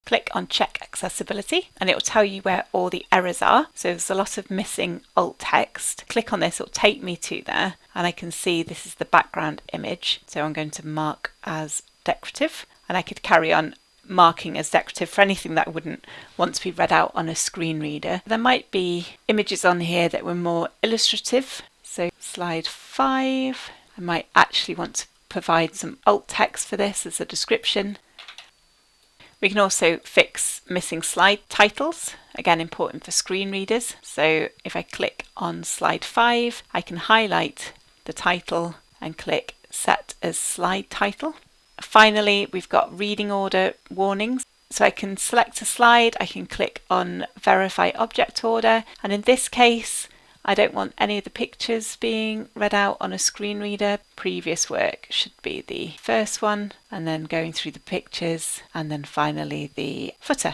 Click on Check Accessibility and it will tell you where all the errors are. So there's a lot of missing alt text. Click on this, it will take me to there, and I can see this is the background image. So I'm going to mark as decorative, and I could carry on marking as decorative for anything that I wouldn't want to be read out on a screen reader. There might be images on here that were more illustrative. So slide 5, I might actually want to provide some alt text for this as a description. We can also fix missing slide titles, again important for screen readers. So if I click on slide 5, I can highlight the title and click Set as Slide Title. Finally, we've got reading order warnings. So I can select a slide, I can click on Verify Object Order, and in this case I don't want any of the pictures being read out on a screen reader. Previous work should be the first one, and then going through the pictures, and then finally the footer.